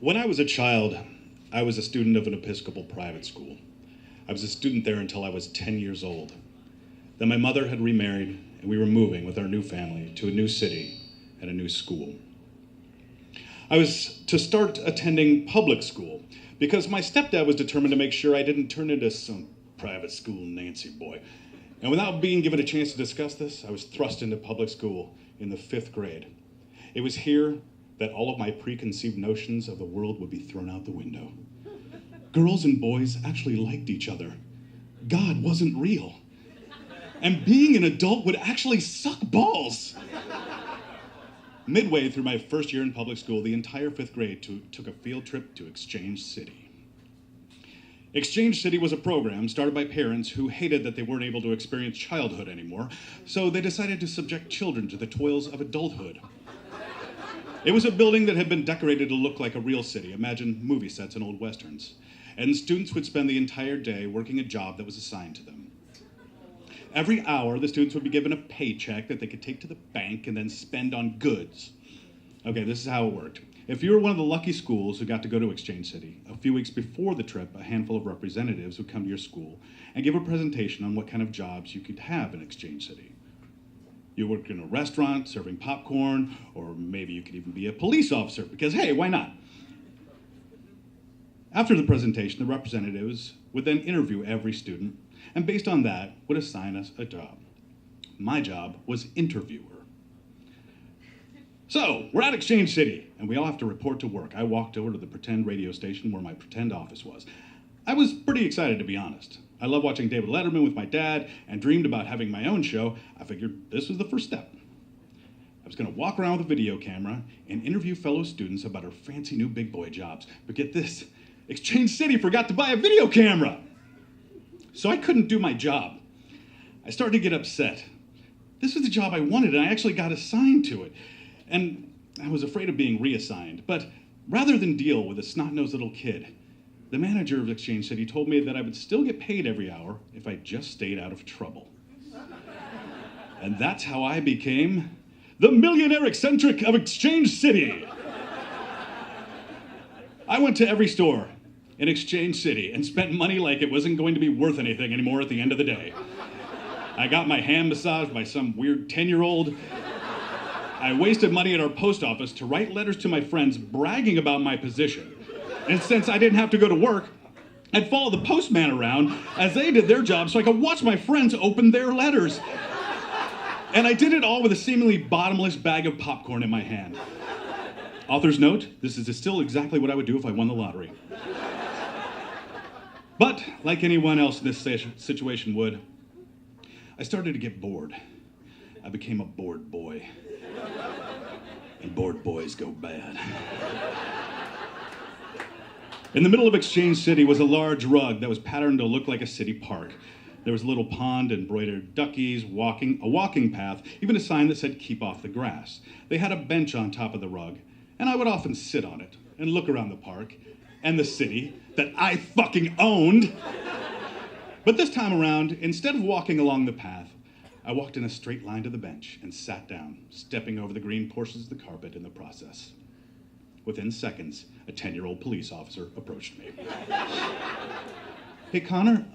When I was a child, I was a student of an Episcopal private school. I was a student there until I was 10 years old. Then my mother had remarried, and we were moving with our new family to a new city and a new school. I was to start attending public school because my stepdad was determined to make sure I didn't turn into some private school Nancy boy. And without being given a chance to discuss this, I was thrust into public school in the 5th grade. It was here that all of my preconceived notions of the world would be thrown out the window. Girls and boys actually liked each other. God wasn't real. And being an adult would actually suck balls. Midway through my first year in public school, the entire 5th grade took a field trip to Exchange City. Exchange City was a program started by parents who hated that they weren't able to experience childhood anymore, so they decided to subject children to the toils of adulthood. It was a building that had been decorated to look like a real city, imagine movie sets and old westerns, and students would spend the entire day working a job that was assigned to them. Every hour, the students would be given a paycheck that they could take to the bank and then spend on goods. Okay, this is how it worked. If you were one of the lucky schools who got to go to Exchange City, a few weeks before the trip, a handful of representatives would come to your school and give a presentation on what kind of jobs you could have in Exchange City. You work in a restaurant serving popcorn, or maybe you could even be a police officer, because hey, why not? After the presentation, the representatives would then interview every student, and based on that, would assign us a job. My job was interviewer. So, we're at Exchange City, and we all have to report to work. I walked over to the pretend radio station where my pretend office was. I was pretty excited, to be honest. I love watching David Letterman with my dad and dreamed about having my own show. I figured this was the first step. I was gonna walk around with a video camera and interview fellow students about our fancy new big boy jobs. But get this, Exchange City forgot to buy a video camera. So I couldn't do my job. I started to get upset. This was the job I wanted, and I actually got assigned to it. And I was afraid of being reassigned. But rather than deal with a snot-nosed little kid, the manager of Exchange City told me that I would still get paid every hour if I just stayed out of trouble. And that's how I became the millionaire eccentric of Exchange City. I went to every store in Exchange City and spent money like it wasn't going to be worth anything anymore at the end of the day. I got my hand massaged by some weird 10-year-old. I wasted money at our post office to write letters to my friends bragging about my position. And since I didn't have to go to work, I'd follow the postman around as they did their job so I could watch my friends open their letters. And I did it all with a seemingly bottomless bag of popcorn in my hand. Author's note, this is still exactly what I would do if I won the lottery. But, like anyone else in this situation would, I started to get bored. I became a bored boy. And bored boys go bad. In the middle of Exchange City was a large rug that was patterned to look like a city park. There was a little pond, embroidered duckies, a walking path, even a sign that said, "Keep off the grass." They had a bench on top of the rug, and I would often sit on it and look around the park and the city that I fucking owned. But this time around, instead of walking along the path, I walked in a straight line to the bench and sat down, stepping over the green portions of the carpet in the process. Within seconds, a 10-year-old police officer approached me. "Hey, Connor,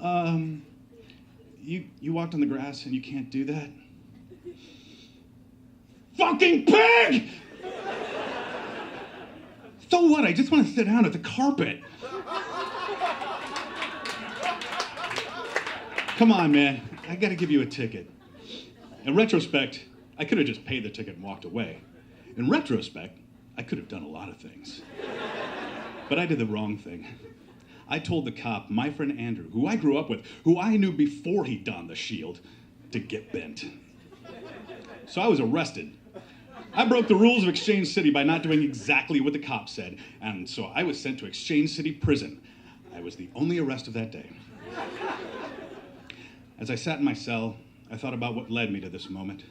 you walked on the grass and you can't do that?" "Fucking pig!" "So what? I just want to sit down at the carpet." "Come on, man. I gotta give you a ticket." In retrospect, I could have just paid the ticket and walked away. In retrospect, I could have done a lot of things. But I did the wrong thing. I told the cop, my friend Andrew, who I grew up with, who I knew before he donned the shield, to get bent. So I was arrested. I broke the rules of Exchange City by not doing exactly what the cop said, and so I was sent to Exchange City Prison. I was the only arrest of that day. As I sat in my cell, I thought about what led me to this moment,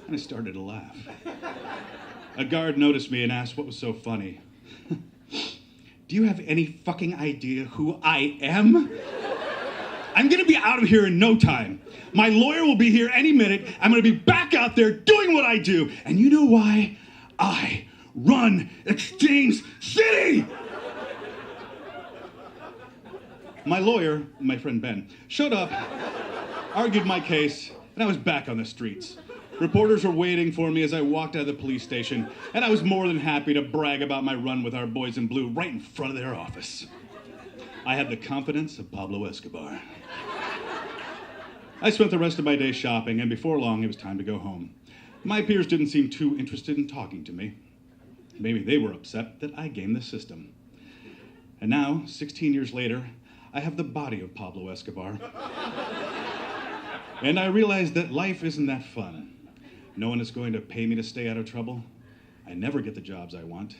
and I started to laugh. A guard noticed me and asked what was so funny. "Do you have any fucking idea who I am? I'm gonna be out of here in no time. My lawyer will be here any minute. I'm gonna be back out there doing what I do. And you know why? I run Exchange City! My lawyer, my friend Ben, showed up, argued my case, and I was back on the streets. Reporters were waiting for me as I walked out of the police station, and I was more than happy to brag about my run with our boys in blue right in front of their office. I had the confidence of Pablo Escobar. I spent the rest of my day shopping, and before long, it was time to go home. My peers didn't seem too interested in talking to me. Maybe they were upset that I gamed the system. And now, 16 years later, I have the body of Pablo Escobar. And I realize that life isn't that fun. No one is going to pay me to stay out of trouble. I never get the jobs I want.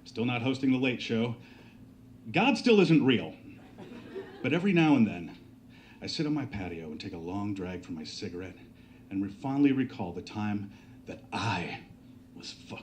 Still not hosting the Late Show. God still isn't real. But every now and then, I sit on my patio and take a long drag from my cigarette and fondly recall the time that I was fucking